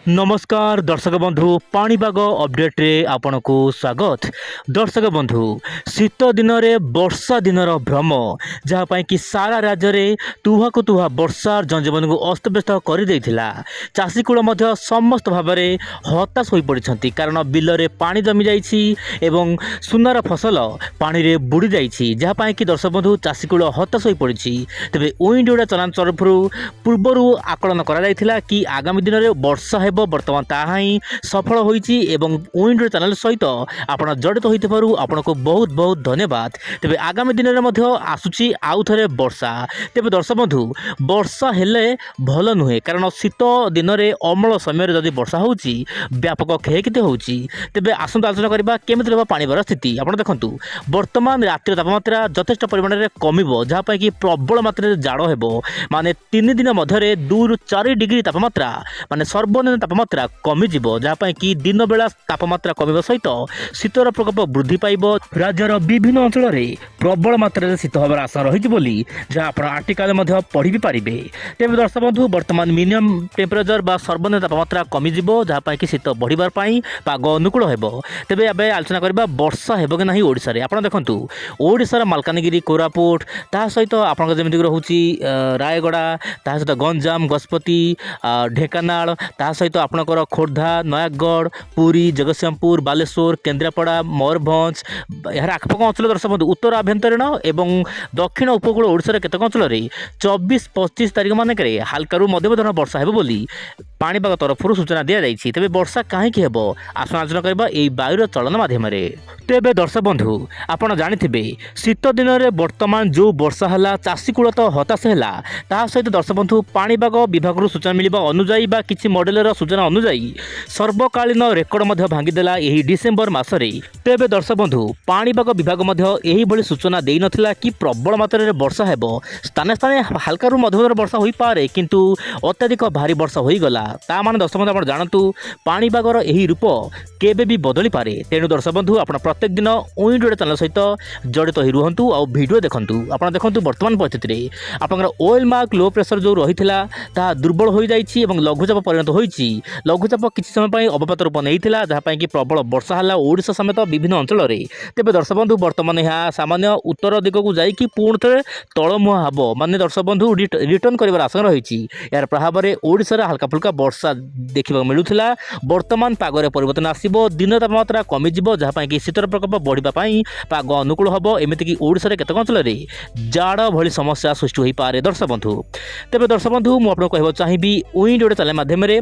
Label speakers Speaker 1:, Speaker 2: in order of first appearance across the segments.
Speaker 1: नमस्कार दर्शक बंधु पाणीपाग अपडेट रे आपनको स्वागत। दर्शक बंधु शीत दिन रे वर्षा दिनर भ्रम जहाँपाई कि सारा राज्य रे तुहा को तुहा वर्षा जनजीवन को अस्तव्यस्त कर देइथिला। चाषी कूल मध्य समस्त भाव में हताश हो पड़ती कारण बिल रे पानी जमी जाइछि एवं सुनार फसल पानी रे बुड़ी जाइछि जहाँपाई कि दर्शक बंधु चाषी कूल हताश हो पड़छि। तेबे ओइंड ओडा चलान तरफ पूर्वर आकलन करा जाइथिला कि आगामी दिन में वर्षा हेबो वर्तमान ताहा ही सफल होइछि एवं ओइंड चैनल सहित आपण जड़ित होइथिबारु आपनको बहुत बहुत धन्यवाद। तेबे आगामी दिन में मध्य आसुछि आउ थरे वर्षा। तेबे दर्शक बंधु वर्षा हेले भल नुहे कारण शीत दिन में अमल समय जदि वर्षा होउछि व्यापक क्षयक्षति होउछि। तेबे आसंत आलोचना करबा केमिति रहबा पाणीपाग स्थिति। आपण देखंतु वर्तमान रात्रि तापमात्रा यथेष्ट परिमाण में कमिबो जहाँ पाई कि प्रबल मात्रा जाड़ हेबो माने 3 दिन मध्य 2 ରୁ 4 डिग्री तापमात्रा माने सर्वनिम्न तापमात्रा कमिजिब जहाँपाई कि दिन बेला तापमात्रा कमिबा सहित शीतर प्रकोप वृद्धि पाइब। राज्यर विभिन्न अंचल में प्रबल मात्रा शीत होबार आशा रही बोली जहाँ आप आर्टिकल पढ़ी भी पारिबे। तेज दर्शक बंधु वर्तमान मिनिमम टेम्परेचर बा सर्वनिम्न तापमात्रा कमिजिब जहाँपाई कि शीत बढ़िबार पाई पाग अनुकूल हेबो। तेबे एबे आलोचना करबा वर्षा हेबो कि नाही ओडिसा रे। आपण देखंतु ओडिसा मालकानगिरी कोरापुट ता सहित आपन जेमिति रहउची रायगड़ा ता सहित गंजाम गजपति ढेंकानाल ता सहित आपणकर खोर्धा नयागढ़ पुरी जगतसिंहपुर बालेश्वर केन्द्रापड़ा मयूरभंज यार आखपाख अंचल दर्शक बंधु उत्तर आभ्यंतरीण एवं दक्षिण उपकूल ओडिशा केतक अंचल 24-25 तारिख मानक हालकारु मध्यम धरण वर्षा हेबो बोली पाणीपाग तरफ सूचना दिया जाइछि। तेबे वर्षा काहेकि हेबो आसन आलोचना करबा एई वायुर चलन माध्यम रे। तेबे दर्शक बंधु आपण जानिथिबे शीत दिन में वर्तमान जो वर्षा हला चाषी कूल तो हताश हैला ता सहित दर्शक बंधु पाणीपाग विभाग सूचना मिलिबा अनुजाई बा किछि मॉडलर सूचना अनुजाई सर्वकालीन रेकर्ड मध्य भांगीदेला एही डिसेम्बर मासरे। तेबे दर्शक बंधु पाणीपाग विभाग मध्य एही भली सूचना देई नथिला कि प्रबल मात्रा रे वर्षा हेबो स्थाने स्थाने हल्कारु मध्यम वर्षा होई पारे किंतु अत्यधिक भारी वर्षा होई गला ता माने दर्शक बंधु आपण जानतु पाणीपागर एही रूप केबे भी बदली पारे। तेणु दर्शक बंधु आपण प्रत्येक दिन ओइंड ओडा चैनल सहित जड़ित होई रुहंतु आ वीडियो देखंतु। आपण देखंतु वर्तमान परिस्थिति रे आपनकर ऑयल मार्क लो प्रेशर जो रहिथिला ता दुर्बल होई जाइछि एवं लघुचाप परिणत होइछि। लघुचाप किछि समय पई अवपात रूप नेइथिला जहाँ पई कि प्रबल वर्षा हला ओडिशा समेत विभिन्न अंचल रे। तेबे दर्शक बंधु वर्तमान यह सामान्य उत्तर दिग को जाई कि पुण थे तळमुहा हबो माने दर्शक बंधु रिटर्न करिवार आशंका रहिछि। यार प्रभाव में ओडिशा रे हल्का फुल्का वर्षा देखिबा मिलुथिला वर्तमान पागरे परिवर्तन आसीबो दिन तापमात्रा कमिजिबो जहाँ पई कि शीतर प्रकोप बढ़िबा पई पाग अनुकूल हबो। एमिति कि ओडिशा रे केतक अंचल रे जाड़ भली समस्या सृष्टि होई पारे दर्शक बंधु। तेबे दर्शक बंधु मु आपन कहबो चाहिबी ओइंड ओडा चैनल माध्यम रे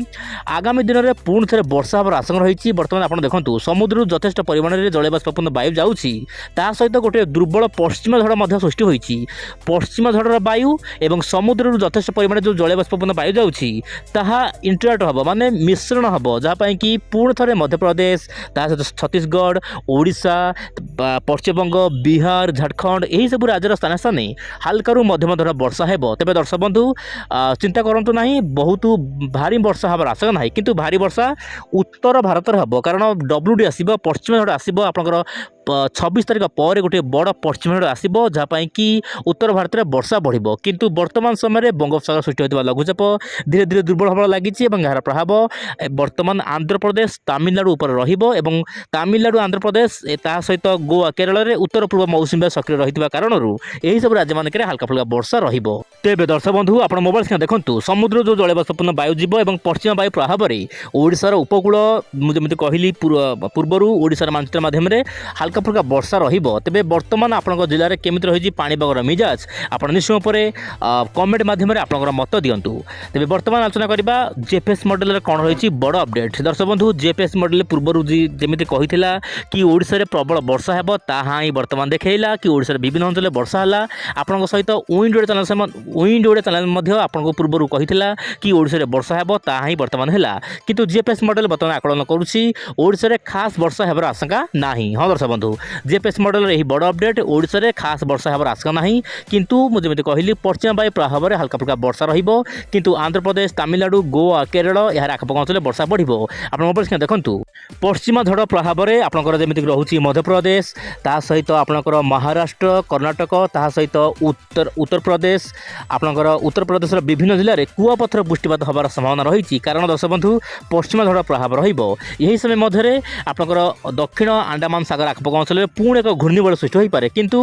Speaker 1: आगामी दिन में पुणी थे वर्षा हबार आशंका रही। बर्तमान आप देखो समुद्र यथेष्ट परिमाण में जलबाष्पपूर्ण वायु जाऊँगी ता सहित गोटे दुर्बल पश्चिम झड़ सृष्टि होती। पश्चिम झड़र वायु एवं समुद्र यथेष्ट परिमाण जो जलबाष्पपूर्ण वायु जाऊँगी ताहा इंटराक्ट हम माने मिश्रण हम जहाँपाई कि पुणी थे मध्यप्रदेश ता सहित छत्तीसगढ़ ओडिशा पश्चिमबंग बिहार झारखंड यही सब राज्यर स्थान स्थान हालकारु मध्यम धरण वर्षा हेबो। तेबे दर्शक बंधु चिंता करंतु नाही बहुत भारी वर्षा हबार आशंका नाही किंतु भारी वर्षा उत्तर भारत हम कारण WD आसब पश्चिम झड़ आसब आपंकर 26 तारिख पर गोटे बड़ पश्चिम झड़ आसब जहाँपाई कि उत्तर भारत में वर्षा बढ़ किंतु वर्तमान समय बंगोपसागर सृष्टि होता लघुचाप धीरे धीरे दुर्बल होगा लगी यार प्रभाव वर्तमान आंध्र प्रदेश तमिलनाडु उपर रहिबो एवं तमिलनाडु आंध्र प्रदेश ता सहित गोवा केरल में उत्तर पूर्व मौसुमी बायु सक्रिय रही कारण यही सब राज्य मानक हल्का फुल्का वर्षा रहिबो। तेबे दर्शक बंधु आप मोबाइल स्क्रीन देखंतु समुद्र जो जलबाष्पपूर्ण वायु जीव एवं पश्चिम वायु प्रभाव में ओडिशार उपकूल मुझे कहली पूर्वर ओडिशार मानचित्र माध्यम हल्का फुल्का वर्षा रहिबो। तेबे वर्तमान आपन जिले में केमिति रही पाणीपागर मिजाज आपण निश्चय उपरे कमेंट माध्यम आपनकर मत दियंतु। तेबे वर्तमान आलोचना करबा जेपीएस मॉडल रे कोन रही बड़ अपडेट। दर्शक बंधु जेपीएस मॉडल पूर्वर जेमिति कहिथिला कि ओडिशा रे प्रबल वर्षा हेबो ताहा ही वर्तमान देखैला कि ओडिशा रे विभिन्न अंचल वर्षा हला। आपन सहित ओइंड ओडा चैनल मध्य आपन पूर्वर कहिथिला कि ओडिशा रे वर्षा हेबो ताहा ही वर्तमान हैला किंतु जेपीएस मॉडल वर्तमान आकलन करूछि ओडिशा रे खास वर्षा हेबार आशंका नाही। हां दर्शक बंधु जेपीएस मॉडल रे बड़ अपडेट ओडिशा रे खास वर्षा हेबार आशंका नाही किंतु मु जेमिति कहली पश्चिम वायु प्रभाव में हल्का फुल्का वर्षा रहिबो किंतु आंध्र प्रदेश तमिलनाडु गोवा केरल यार आखपाख अंचल वर्षा बढ़िबो। आपण मोबाइल स्क्रीन देखंतु ପଶ୍ଚିମ ଝଡ଼ ପ୍ରଭାବରେ ଆପଣଙ୍କର ଯେମିତିକି ରହୁଛି ମଧ୍ୟପ୍ରଦେଶ, ତା ସହିତ ଆପଣଙ୍କର ମହାରାଷ୍ଟ୍ର, କର୍ଣ୍ଣାଟକ, ତାହା ସହିତ ଉତ୍ତରପ୍ରଦେଶ, ଆପଣଙ୍କର ଉତ୍ତରପ୍ରଦେଶର ବିଭିନ୍ନ ଜିଲ୍ଲାରେ କୁଆପଥର ବୃଷ୍ଟିପାତ ହେବାର ସମ୍ଭାବନା ରହିଛି। କାରଣ ଦର୍ଶକ ବନ୍ଧୁ ପଶ୍ଚିମ ଝଡ଼ ପ୍ରଭାବ ରହିବ। ଏହି ସମୟ ମଧ୍ୟରେ ଆପଣଙ୍କର ଦକ୍ଷିଣ ଆଣ୍ଡାମାନ ସାଗର ଆଖପାଖ ଅଞ୍ଚଳରେ ପୁଣି ଏକ ଘୂର୍ଣ୍ଣିବଳୟ ସୃଷ୍ଟି ହୋଇପାରେ, କିନ୍ତୁ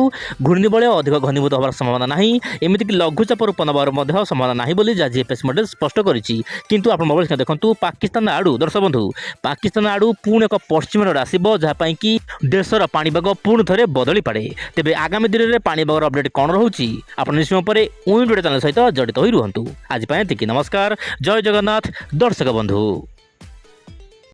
Speaker 1: ଘୂର୍ଣ୍ଣିବଳୟ ଅଧିକ ଘନୀଭୂତ ହେବାର ସମ୍ଭାବନା ନାହିଁ। ଏମିତିକି ଲଘୁଚାପ ରୂପ ନେବାର ମଧ୍ୟ ସମ୍ଭାବନା ନାହିଁ ବୋଲି ଜିଏଫଏସ୍ ମଡେଲ ସ୍ପଷ୍ଟ କରିଛି। କିନ୍ତୁ ଆପଣ ମୋବାଇଲ ସ୍କ୍ରିନ୍ ଦେଖନ୍ତୁ ପାକିସ୍ତାନ ଆଡ଼ୁ ଦର୍ଶକ ବନ୍ଧୁ ପାକିସ୍ତାନ ଆଡ଼ୁ ପୁଣି ଏକ ପଶ୍ଚିମ ଝଡ଼ ଆସିବ, ଯାହା ପାଇଁ କି ଦେଶର ପାଣିପାଗ ପୁଣି ଥରେ ବଦଳି ପାରେ। ତେବେ ଆଗାମୀ ଦିନରେ ପାଣିପାଗର ଅପଡେଟ୍ କ'ଣ ରହୁଛି ଆପଣ ନିଶ୍ଚୟ ପରେ ୱିଣ୍ଡୋ ଚ୍ୟାନେଲ ସହିତ ଜଡ଼ିତ ହୋଇ ରୁହନ୍ତୁ। ଆଜି ପାଇଁ ଏତିକି। ନମସ୍କାର, ଜୟ ଜଗନ୍ନାଥ ଦର୍ଶକ ବନ୍ଧୁ।